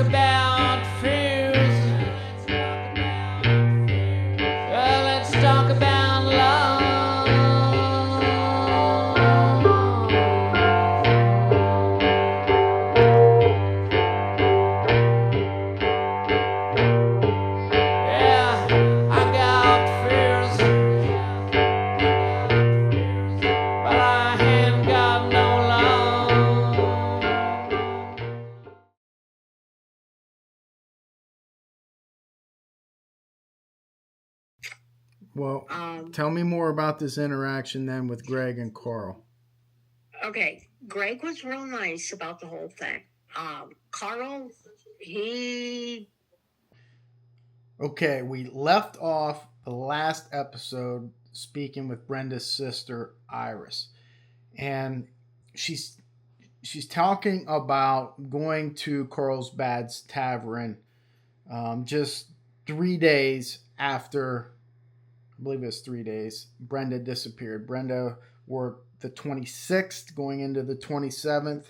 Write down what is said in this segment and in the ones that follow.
about fears. Let's talk about love. Yeah, I got fears, but I ain't got no love. Well, tell me more about this interaction then with Greg and Carl. Okay, Greg was real nice about the whole thing. Carl, he... Okay, we left off the last episode speaking with Brenda's sister Iris, and she's talking about going to Carlsbad Tavern just 3 days after, I believe it was 3 days, Brenda disappeared. Brenda worked the 26th going into the 27th,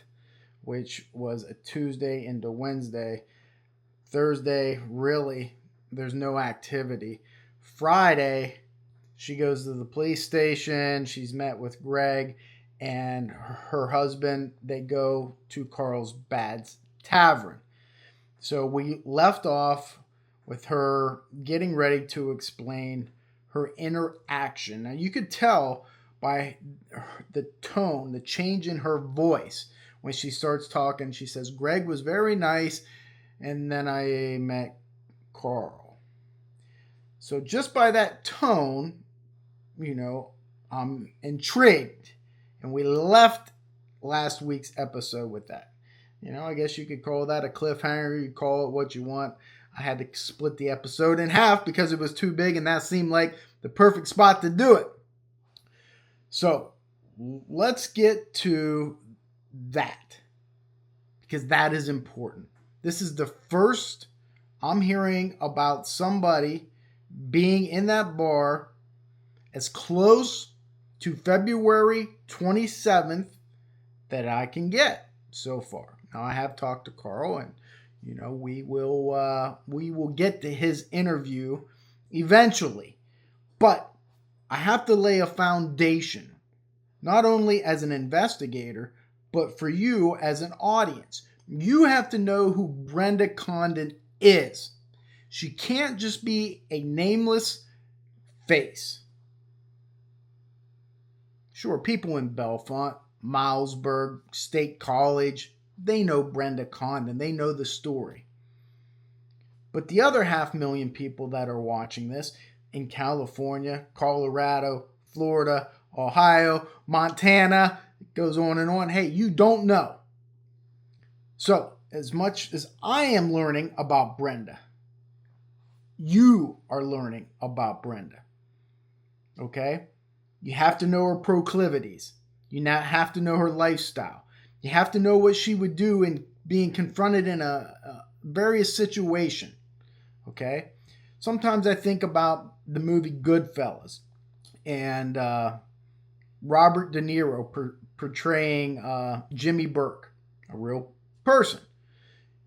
which was a Tuesday into Wednesday. Thursday, really, there's no activity. Friday, she goes to the police station. She's met with Greg and her husband. They go to Carlsbad Tavern. So we left off with her getting ready to explain her interaction. Now you could tell by the tone, the change in her voice when she starts talking. She says, Greg was very nice, and then I met Carl. So just by that tone, I'm intrigued. And we left last week's episode with that. I guess you could call that a cliffhanger. You call it what you want. I had to split the episode in half because it was too big, and that seemed like the perfect spot to do it. So let's get to that, because that is important. This is the first I'm hearing about somebody being in that bar as close to February 27th that I can get so far. Now, I have talked to Carl, and we will get to his interview eventually. But I have to lay a foundation, not only as an investigator, but for you as an audience. You have to know who Brenda Condon is. She can't just be a nameless face. Sure, people in Bellefonte, Milesburg, State College, they know Brenda Condon. They know the story. But the other 500,000 people that are watching this in California, Colorado, Florida, Ohio, Montana, it goes on and on. Hey, you don't know. So, as much as I am learning about Brenda, you are learning about Brenda. Okay? You have to know her proclivities. You have to know her lifestyle. You have to know what she would do in being confronted in a various situation. Okay? Sometimes I think about the movie Goodfellas and Robert De Niro portraying Jimmy Burke, a real person.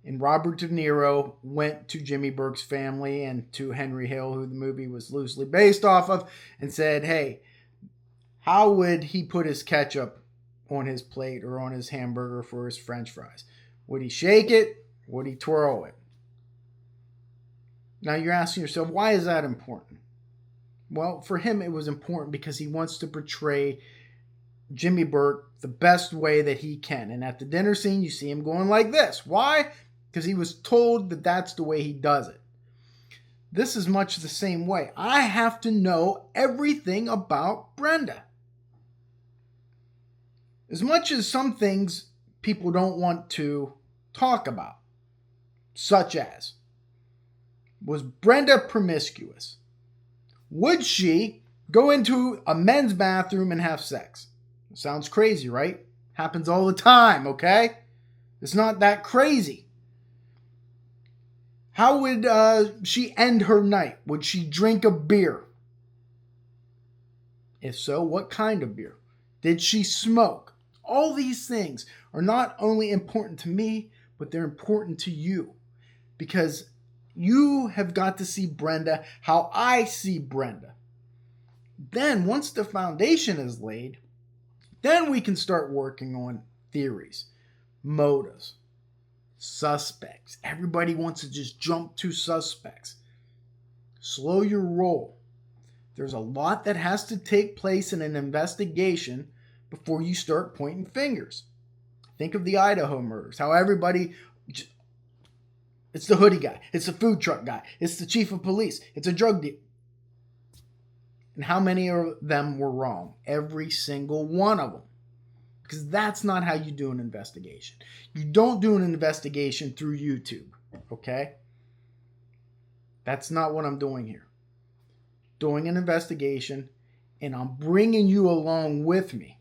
And Robert De Niro went to Jimmy Burke's family and to Henry Hill, who the movie was loosely based off of, and said, hey, how would he put his ketchup on his plate or on his hamburger for his French fries? Would he shake it? Would he twirl it? Now you're asking yourself, why is that important? Well, for him it was important because he wants to portray Jimmy Burke the best way that he can. And at the dinner scene, you see him going like this. Why? Because he was told that that's the way he does it. This is much the same way. I have to know everything about Brenda. As much as some things people don't want to talk about, such as, was Brenda promiscuous? Would she go into a men's bathroom and have sex? Sounds crazy, right? Happens all the time, okay? It's not that crazy. How would she end her night? Would she drink a beer? If so, what kind of beer? Did she smoke? All these things are not only important to me, but they're important to you. because you have got to see Brenda how I see Brenda. Then once the foundation is laid, then we can start working on theories, motives, suspects. Everybody wants to just jump to suspects. Slow your roll. There's a lot that has to take place in an investigation before you start pointing fingers. Think of the Idaho murders, how everybody, it's the hoodie guy, it's the food truck guy, it's the chief of police, it's a drug dealer. And how many of them were wrong? Every single one of them. Because that's not how you do an investigation. You don't do an investigation through YouTube, okay? That's not what I'm doing here. Doing an investigation, and I'm bringing you along with me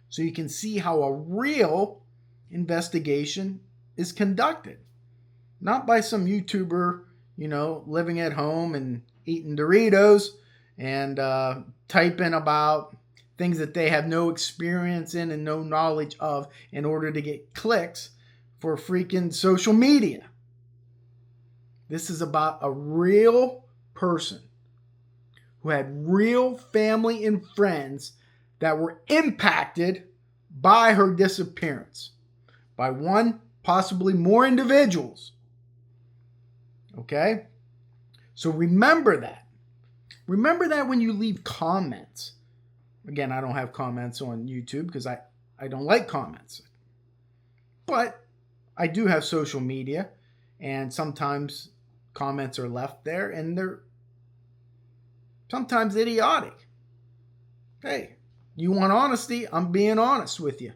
so you can see how a real investigation is conducted. Not by some YouTuber, living at home and eating Doritos and typing about things that they have no experience in and no knowledge of in order to get clicks for freaking social media. This is about a real person who had real family and friends that were impacted by her disappearance. By one, possibly more individuals. Okay? So remember that. Remember that when you leave comments. Again, I don't have comments on YouTube because I don't like comments. But I do have social media, and sometimes comments are left there, and they're sometimes idiotic. Hey, you want honesty? I'm being honest with you.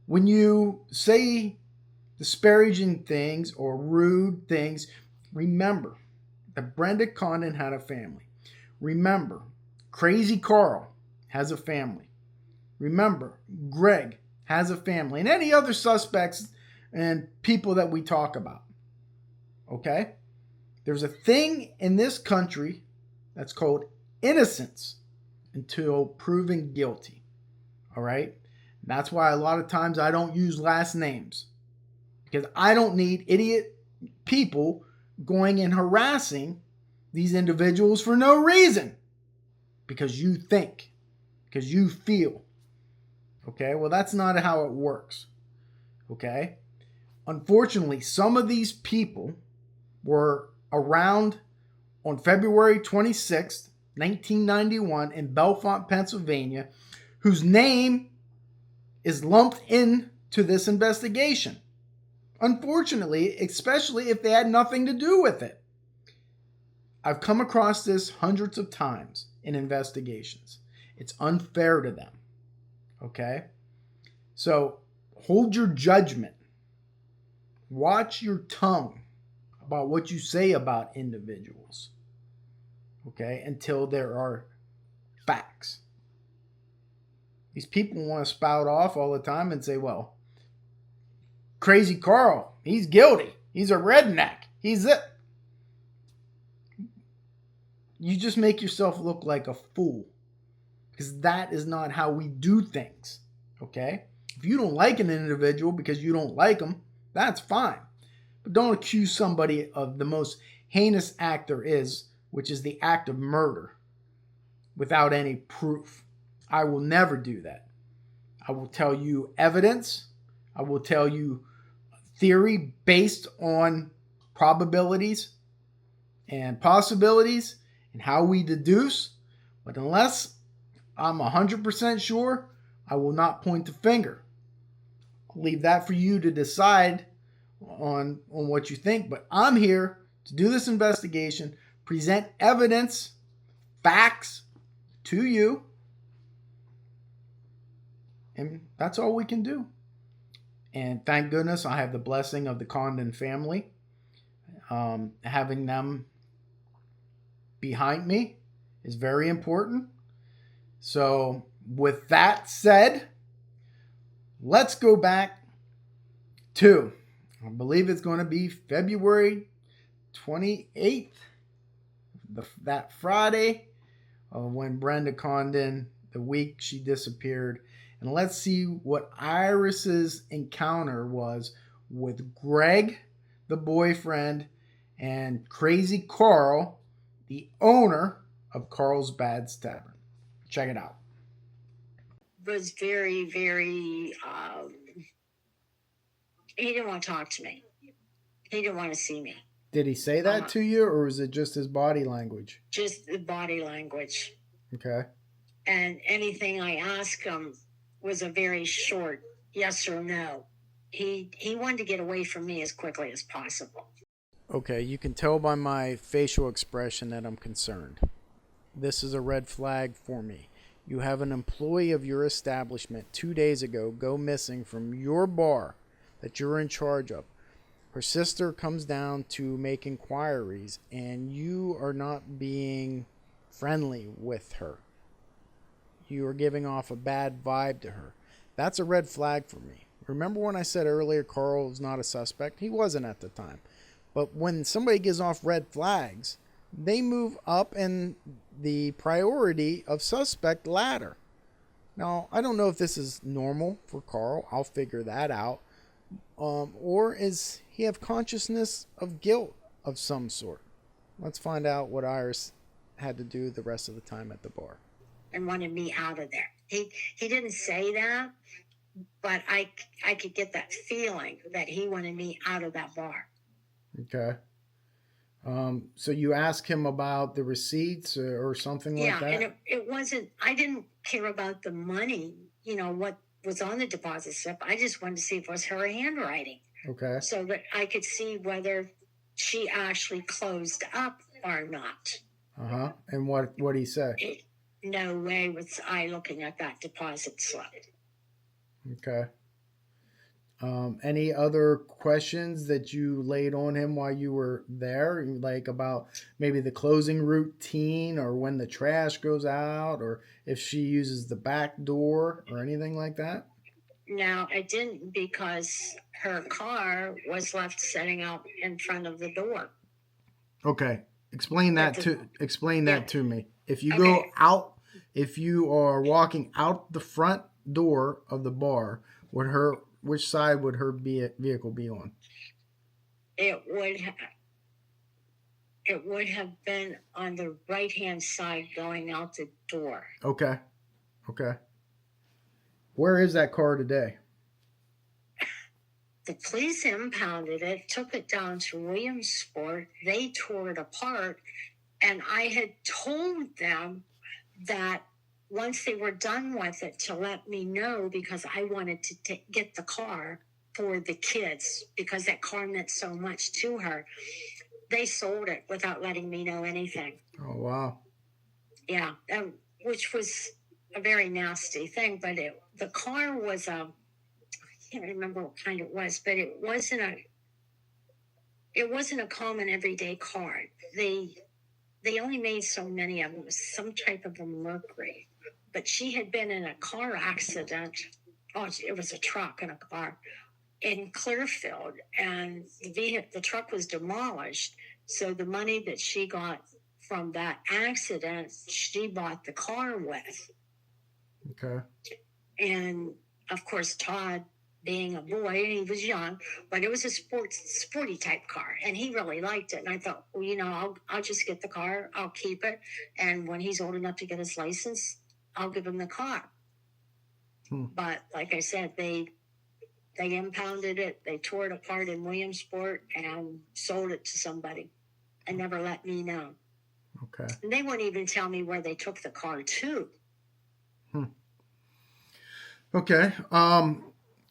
When you say disparaging things or rude things, remember that Brenda Condon had a family. Remember, Crazy Carl has a family. Remember, Greg has a family. And any other suspects and people that we talk about. Okay? There's a thing in this country that's called innocence until proven guilty. All right? That's why a lot of times I don't use last names. Because I don't need idiot people going and harassing these individuals for no reason. Because you think. Because you feel. Okay? Well, that's not how it works. Okay? Unfortunately, some of these people were around on February 26th, 1991 in Bellefonte, Pennsylvania, whose name is lumped into this investigation. Unfortunately, especially if they had nothing to do with it. I've come across this hundreds of times in investigations. It's unfair to them. Okay? So, hold your judgment. Watch your tongue about what you say about individuals. Okay? Until there are facts. These people want to spout off all the time and say, well, Crazy Carl, he's guilty. He's a redneck. He's it. You just make yourself look like a fool. Because that is not how we do things. Okay? If you don't like an individual because you don't like them, that's fine. But don't accuse somebody of the most heinous act there is, which is the act of murder, without any proof. I will never do that. I will tell you evidence. I will tell you theory based on probabilities and possibilities and how we deduce. But unless I'm 100% sure, I will not point the finger. I'll leave that for you to decide on what you think. But I'm here to do this investigation, present evidence, facts to you. And that's all we can do. And thank goodness I have the blessing of the Condon family. Having them behind me is very important. So with that said, let's go back to, I believe it's going to be February 28th, that Friday, when Brenda Condon, the week she disappeared. And let's see what Iris's encounter was with Greg, the boyfriend, and Crazy Carl, the owner of Carlsbad Tavern. Check it out. Was very, very, he didn't want to talk to me. He didn't want to see me. Did he say that to you, or was it just his body language? Just the body language. Okay. And anything I asked him was a very short yes or no. He wanted to get away from me as quickly as possible. Okay, you can tell by my facial expression that I'm concerned. This is a red flag for me. You have an employee of your establishment 2 days ago go missing from your bar that you're in charge of. Her sister comes down to make inquiries, and you are not being friendly with her. You are giving off a bad vibe to her. That's a red flag for me. Remember when I said earlier Carl was not a suspect? He wasn't at the time. But when somebody gives off red flags, they move up in the priority of suspect ladder. Now, I don't know if this is normal for Carl. I'll figure that out. Or is he have consciousness of guilt of some sort? Let's find out what Iris had to do the rest of the time at the bar. And wanted me out of there. He didn't say that, but I could get that feeling that he wanted me out of that bar. Okay. So you asked him about the receipts or something like that? Yeah, and it wasn't, I didn't care about the money, what was on the deposit slip. I just wanted to see if it was her handwriting. Okay. So that I could see whether she actually closed up or not. Uh-huh. And what did he say? No way was I looking at that deposit slip. Okay. Any other questions that you laid on him while you were there, like about maybe the closing routine or when the trash goes out or if she uses the back door or anything like that? No, I didn't, because her car was left sitting out in front of the door. Okay. Explain that to me. If you go Okay. out, if you are walking out the front door of the bar, which side would her vehicle be on? It would have been on the right-hand side going out the door. Okay. Where is that car today? The police impounded it, took it down to Williamsport. They tore it apart, and I had told them that once they were done with it to let me know, because I wanted to get the car for the kids because that car meant so much to her. They sold it without letting me know anything. Oh, wow. Yeah, which was a very nasty thing. But the car was I can't remember what kind it was, but it wasn't a common everyday car. They only made so many of them. It was some type of a Mercury. But she had been in a car accident. Oh, it was a truck and a car in Clearfield, and the truck was demolished. So the money that she got from that accident, she bought the car with. Okay. And of course, Todd, being a boy, and he was young, but it was a sporty type car, and he really liked it. And I thought, well, I'll just get the car, I'll keep it, and when he's old enough to get his license, I'll give him the car. But like I said, they impounded it, they tore it apart in Williamsport and sold it to somebody and never let me know. Okay. And they wouldn't even tell me where they took the car to. Okay.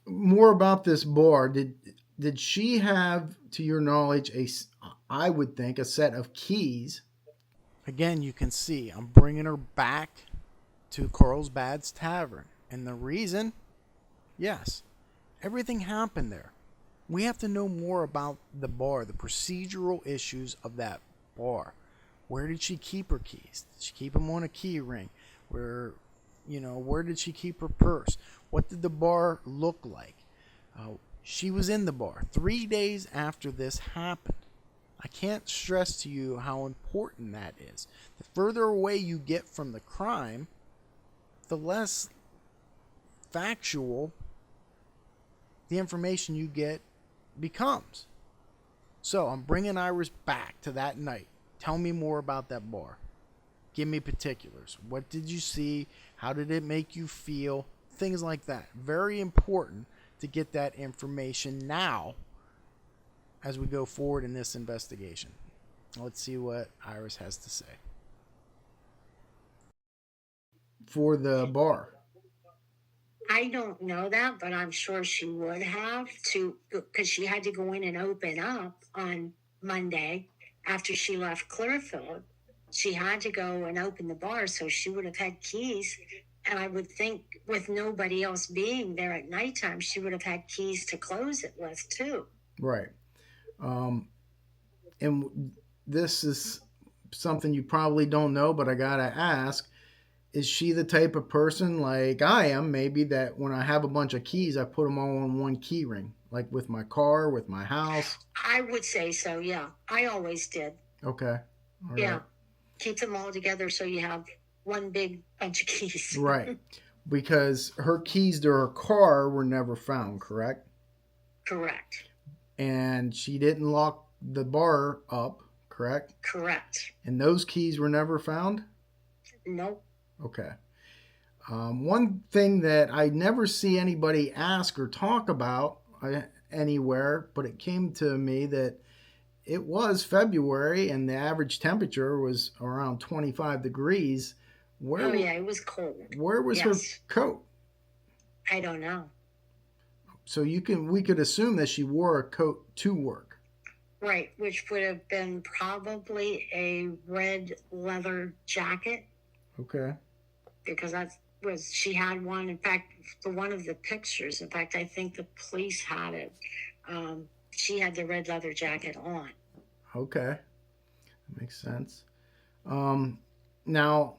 More about this bar. Did she have, to your knowledge, I would think, a set of keys? Again, you can see I'm bringing her back to Carlsbad Tavern. And the reason, yes, everything happened there. We have to know more about the bar, the procedural issues of that bar. Where did she keep her keys? Did she keep them on a key ring? Where did she keep her purse? What did the bar look like? She was in the bar 3 days after this happened. I can't stress to you how important that is. The further away you get from the crime, the less factual the information you get becomes. So I'm bringing Iris back to that night. Tell me more about that bar. Give me particulars. What did you see? How did it make you feel? Things like that. Very important to get that information now as we go forward in this investigation. Let's see what Iris has to say. For the bar. I don't know that, but I'm sure she would have to, because she had to go in and open up on Monday after she left Clearfield. She had to go and open the bar, so she would have had keys. And I would think with nobody else being there at nighttime, she would have had keys to close it with too. Right. And this is something you probably don't know, but I gotta ask. Is she the type of person like I am, maybe, that when I have a bunch of keys, I put them all on one key ring, like with my car, with my house? I would say so, yeah. I always did. Okay. All Yeah. right. Keep them all together so you have one big bunch of keys. Right. Because her keys to her car were never found, correct? Correct. And she didn't lock the bar up, correct? Correct. And those keys were never found? Nope. Okay. One thing that I never see anybody ask or talk about anywhere, but it came to me that it was February and the average temperature was around 25 degrees. Oh, yeah, it was cold. Where was her coat? I don't know. So we could assume that she wore a coat to work. Right, which would have been probably a red leather jacket. Okay. Because she had one. In fact, for one of the pictures, in fact, I think the police had it. She had the red leather jacket on. Okay. That makes sense. Now,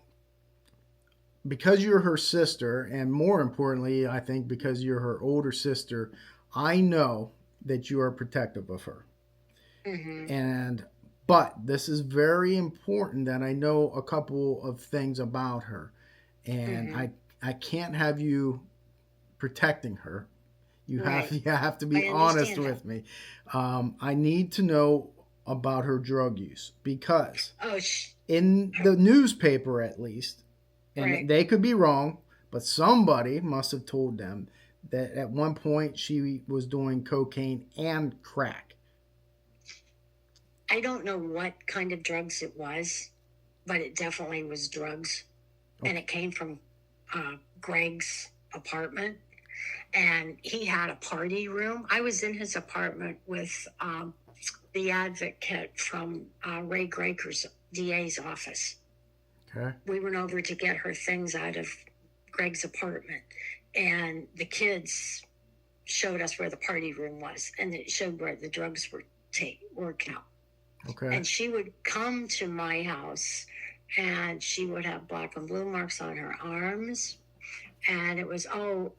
because you're her sister, and more importantly, I think because you're her older sister, I know that you are protective of her. Mm-hmm. But this is very important that I know a couple of things about her. And Mm-hmm. I can't have you protecting her. You Right. have to be honest with me. I need to know about her drug use because in the newspaper, at least, and right. they could be wrong, but somebody must have told them that at one point she was doing cocaine and crack. I don't know what kind of drugs it was, but it definitely was drugs. Okay. And it came from Greg's apartment. And he had a party room. I was in his apartment with the advocate from Ray Graker's DA's office. Okay. We went over to get her things out of Greg's apartment. And the kids showed us where the party room was. And it showed where the drugs were kept. Okay. And she would come to my house and she would have black and blue marks on her arms. And it was,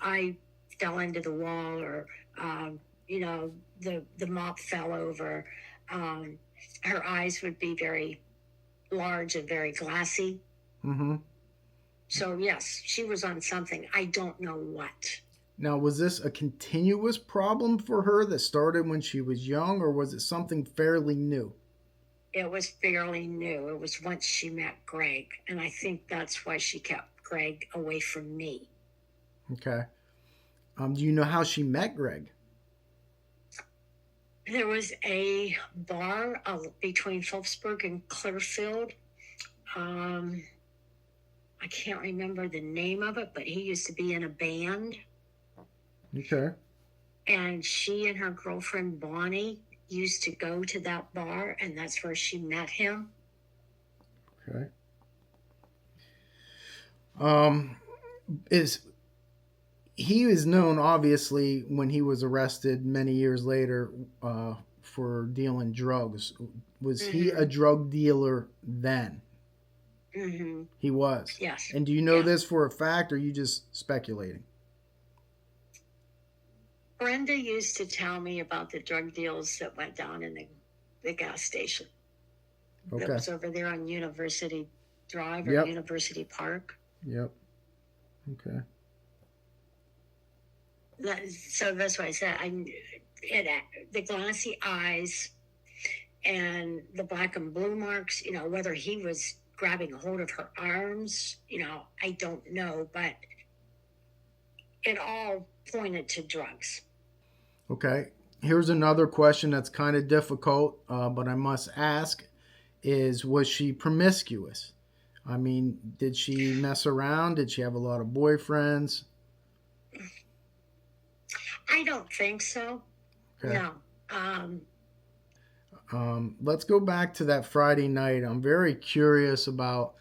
I fell into the wall, or, the mop fell over. Her eyes would be very large and very glassy. Mm-hmm. So, yes, she was on something. I don't know what. Now, was this a continuous problem for her that started when she was young, or was it something fairly new? It was fairly new. It was once she met Greg, and I think that's why she kept Greg away from me. Okay. Do you know how she met Greg? There was a bar between Phillipsburg and Clearfield. I can't remember the name of it, but he used to be in a band. Okay. And she and her girlfriend Bonnie used to go to that bar, and that's where she met him. Okay. He is known, obviously, when he was arrested many years later for dealing drugs. Was he a drug dealer then? Mm-hmm. He was? Yes. And do you know this for a fact, or are you just speculating? Brenda used to tell me about the drug deals that went down in the gas station. Okay. That was over there on University Drive or University Park. Yep. Okay. So that's why I said the glassy eyes. and the black and blue marks, whether he was grabbing a hold of her arms, I don't know, but it all pointed to drugs. Okay. Here's another question that's kind of difficult, but I must ask was she promiscuous? I mean, did she mess around? Did she have a lot of boyfriends? I don't think so. Okay. No. Let's go back to that Friday night. I'm very curious about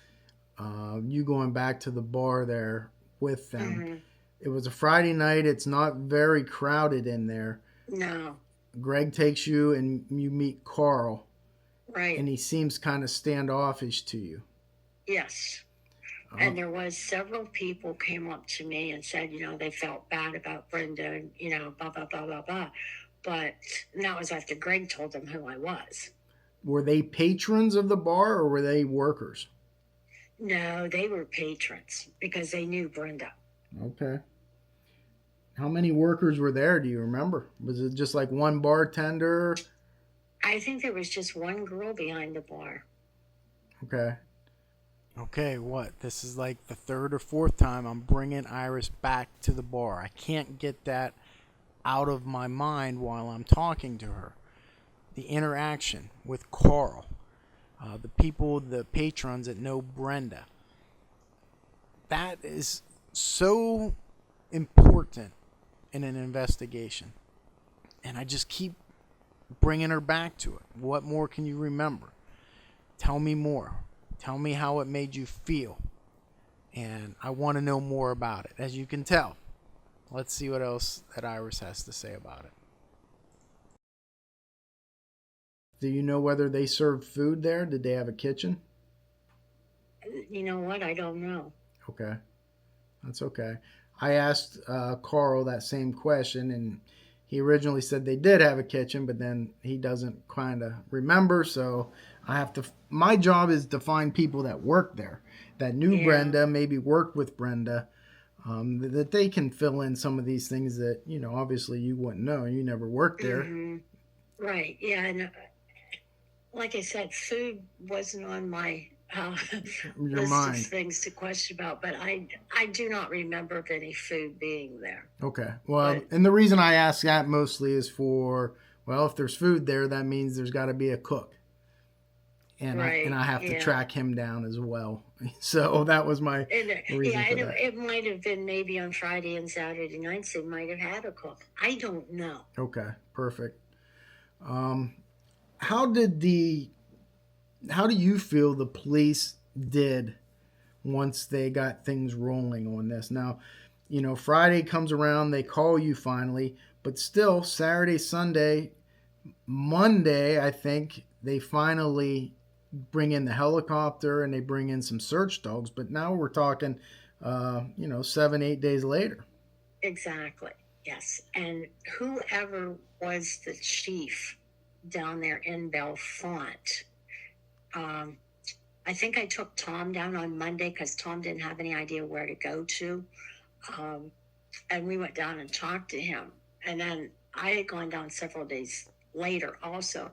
you going back to the bar there with them. Mm-hmm. It was a Friday night. It's not very crowded in there. No. Greg takes you and you meet Carl. Right. And he seems kind of standoffish to you. Yes. And there was several people came up to me and said, they felt bad about Brenda and, blah, blah, blah, blah, blah. But that was after Greg told them who I was. Were they patrons of the bar or were they workers? No, they were patrons because they knew Brenda. Okay. How many workers were there? Do you remember? Was it just like one bartender? I think there was just one girl behind the bar. Okay. Okay, what? This is like the third or fourth time I'm bringing Iris back to the bar. I can't get that out of my mind while I'm talking to her. The interaction with Carl, the people, the patrons that know Brenda. That is so important in an investigation. And I just keep bringing her back to it. What more can you remember? Tell me more. Tell me how it made you feel. And I want to know more about it, as you can tell. Let's see what else that Iris has to say about it. Do you know whether they served food there? Did they have a kitchen? You know what? I don't know. Okay. That's okay. I asked Carl that same question, and he originally said they did have a kitchen, but then he doesn't kind of remember, so I have to... My job is to find people that work there, that knew Brenda, maybe worked with Brenda, that they can fill in some of these things that, obviously you wouldn't know. You never worked there. Mm-hmm. Right, yeah, and like I said, food wasn't on my list mind. of things to question about, but I do not remember of any food being there. Okay, well, and the reason I ask that mostly is for, well, if there's food there, that means there's got to be a cook. And I have to track him down as well. So that was my reason for that. It might have been maybe on Friday and Saturday nights they might have had a cook. I don't know. Okay, perfect. How do you feel the police did once they got things rolling on this? Now, Friday comes around, they call you finally, but still Saturday, Sunday, Monday, I think they finally bring in the helicopter and they bring in some search dogs, but now we're talking 7-8 days later. Exactly. Yes. And whoever was the chief down there in Bellefonte, I think I took Tom down on Monday because Tom didn't have any idea where to go to, and we went down and talked to him, and then I had gone down several days later also,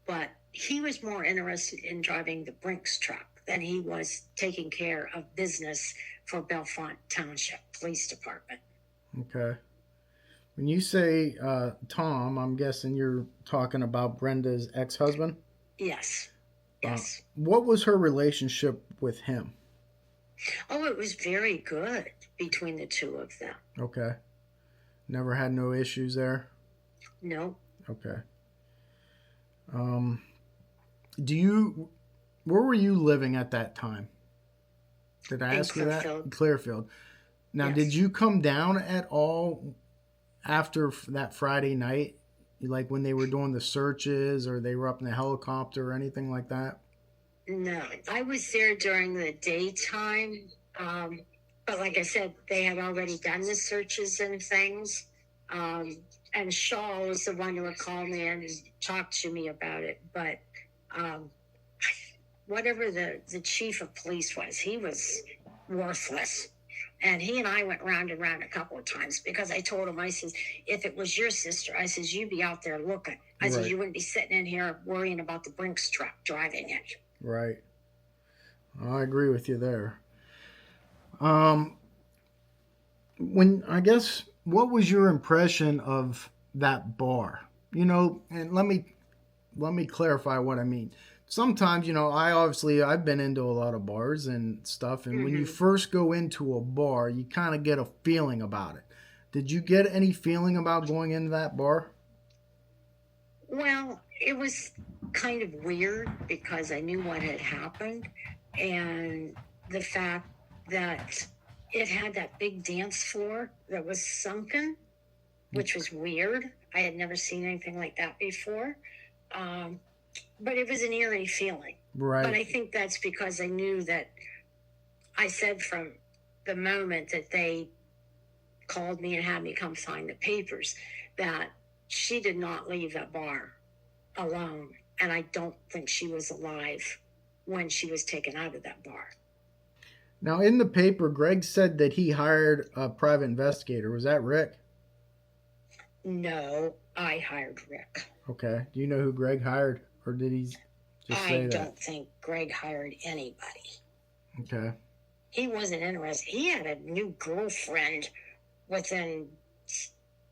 but he was more interested in driving the Brinks truck than he was taking care of business for Bellefonte Township Police Department. Okay. When you say Tom, I'm guessing you're talking about Brenda's ex-husband? Yes. Yes. What was her relationship with him? Oh, it was very good between the two of them. Okay. Never had no issues there? No. Okay. Where were you living at that time? Did I ask you that? Clearfield. Now, did you come down at all after that Friday night? Like when they were doing the searches or they were up in the helicopter or anything like that? No, I was there during the daytime. But like I said, they had already done the searches and things. And Shaw was the one who would call me and talk to me about it. But whatever the chief of police was, he was worthless. And he and I went round and round a couple of times because I told him, I says, if it was your sister, I says, you'd be out there looking. I says, Right. you wouldn't be sitting in here worrying about the Brinks truck driving it. Right. I agree with you there. When I guess, what was your impression of that bar? And let me clarify what I mean. Sometimes, I've been into a lot of bars and stuff, and when you first go into a bar, you kind of get a feeling about it. Did you get any feeling about going into that bar? Well, it was kind of weird because I knew what had happened, and the fact that it had that big dance floor that was sunken, which was weird. I had never seen anything like that before. But it was an eerie feeling. Right. But I think that's because I knew that I said from the moment that they called me and had me come sign the papers that she did not leave that bar alone. And I don't think she was alive when she was taken out of that bar. Now, in the paper, Greg said that he hired a private investigator. Was that Rick? No, I hired Rick. Okay. Do you know who Greg hired? Or did he just say that? I don't think Greg hired anybody. Okay. He wasn't interested. He had a new girlfriend the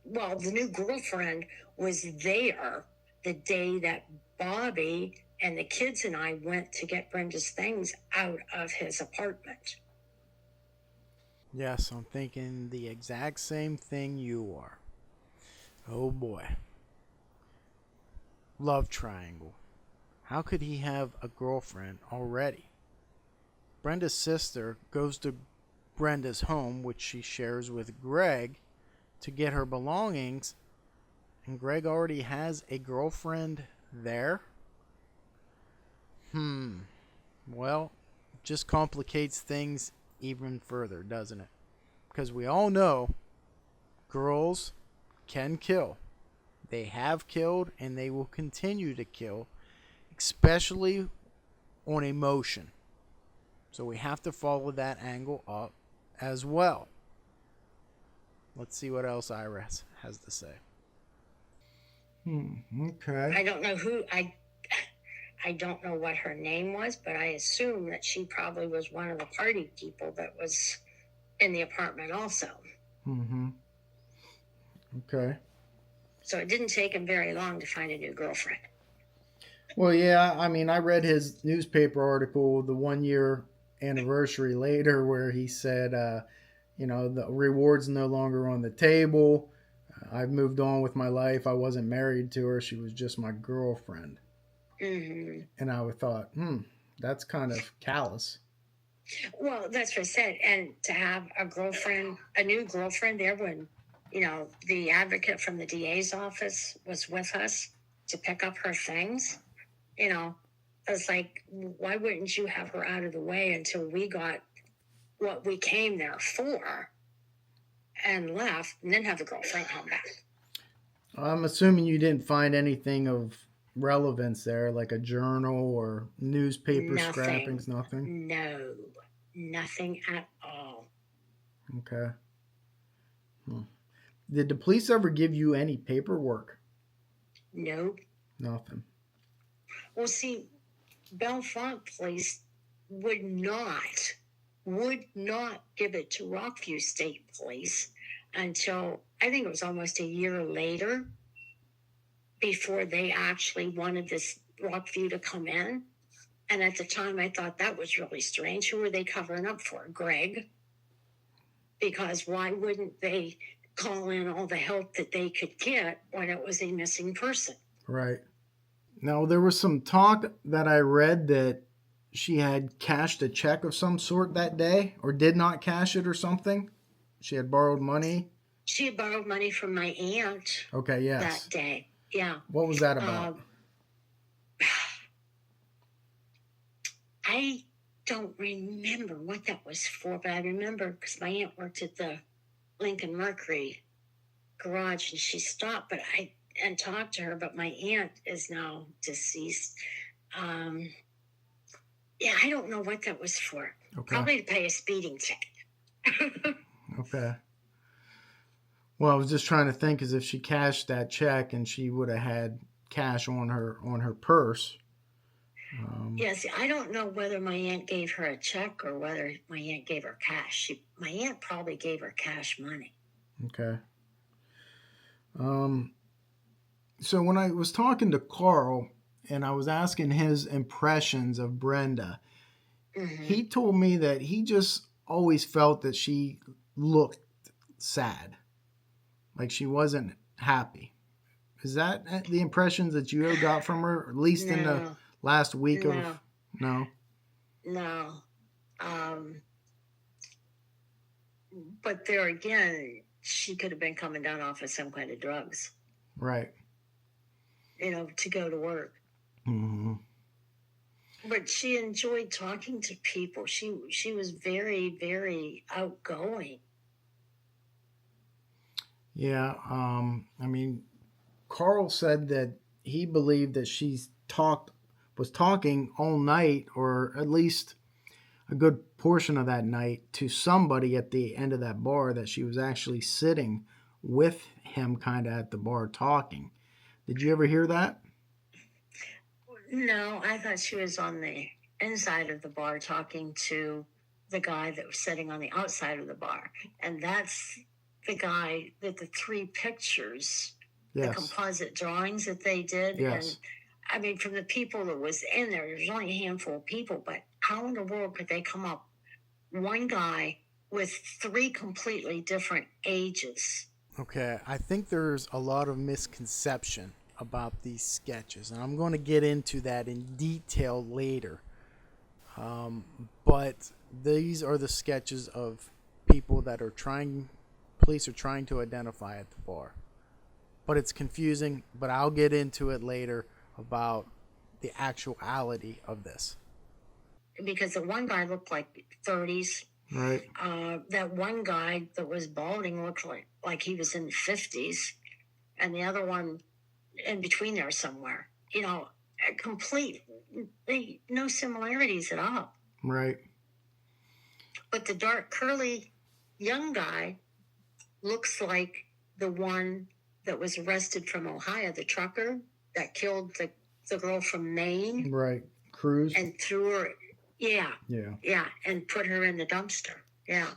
new girlfriend was there the day that Bobby and the kids and I went to get Brenda's things out of his apartment. Yes, I'm thinking the exact same thing you are. Oh boy. Love triangle. How could he have a girlfriend already? Brenda's sister goes to Brenda's home, which she shares with Greg, to get her belongings, and Greg already has a girlfriend there? Well, it just complicates things even further, doesn't it? Because we all know girls can kill. They have killed and they will continue to kill, especially on emotion. So we have to follow that angle up as well. Let's see what else Iris has to say. Okay. I don't know I don't know what her name was, but I assume that she probably was one of the party people that was in the apartment also. Okay. So it didn't take him very long to find a new girlfriend. Well, yeah, I mean, I read his newspaper article the 1 year anniversary later where he said, the reward's no longer on the table. I've moved on with my life. I wasn't married to her. She was just my girlfriend. And I thought, that's kind of callous. Well, that's what I said. And to have a new girlfriend there when, the advocate from the DA's office was with us to pick up her things, I was like, why wouldn't you have her out of the way until we got what we came there for and left, and then have the girlfriend come back? I'm assuming you didn't find anything of relevance there, like a journal or newspaper scrappings, nothing? No, nothing at all. Okay. Did the police ever give you any paperwork? Nope. Nothing. Well, see, Bellefonte police would not give it to Rockview State Police until I think it was almost a year later before they actually wanted this Rockview to come in. And at the time, I thought that was really strange. Who were they covering up for? Greg? Because why wouldn't they call in all the help that they could get when it was a missing person? Right. Now, there was some talk that I read that she had cashed a check of some sort that day, or did not cash it or something. She had borrowed money. She had borrowed money from my aunt. Okay, yes. That day, yeah. What was that about? I don't remember what that was for, but I remember because my aunt worked at the Lincoln Mercury garage, and she stopped, and talked to her, but my aunt is now deceased. Yeah, I don't know what that was for. Okay. Probably to pay a speeding ticket. Okay. Well, I was just trying to think as if she cashed that check and she would have had cash on her purse. Yeah, see, I don't know whether my aunt gave her a check or whether my aunt gave her cash. My aunt probably gave her cash money. Okay. So when I was talking to Carl and I was asking his impressions of Brenda, he told me that he just always felt that she looked sad, like she wasn't happy. Is that the impressions that you got from her, at least in the No, last week of? no, No. no. But there again, she could have been coming down off of some kind of drugs, Right. To go to work. Mm-hmm. But she enjoyed talking to people. She was very, very outgoing. Yeah. I mean, Carl said that he believed that was talking all night, or at least a good portion of that night, to somebody at the end of that bar, that she was actually sitting with him kind of at the bar talking. Did you ever hear that? No, I thought she was on the inside of the bar talking to the guy that was sitting on the outside of the bar. And that's the guy that the three pictures, the Yes. composite drawings that they did. Yes. And I mean, from the people that was in there's only a handful of people, but how in the world could they come up one guy with three completely different ages? Okay, I think there's a lot of misconception about these sketches, and I'm going to get into that in detail later. But these are the sketches of people that police are trying to identify at the bar. But it's confusing, but I'll get into it later about the actuality of this. Because the one guy looked like 30s. Right. That one guy that was balding looked like he was in the 50s, and the other one in between there somewhere. Completely no similarities at all. Right. But the dark curly young guy looks like the one that was arrested from Ohio, the trucker that killed the girl from Maine. Right. Cruz. And threw her. Yeah. Yeah. Yeah, and put her in the dumpster. Yeah.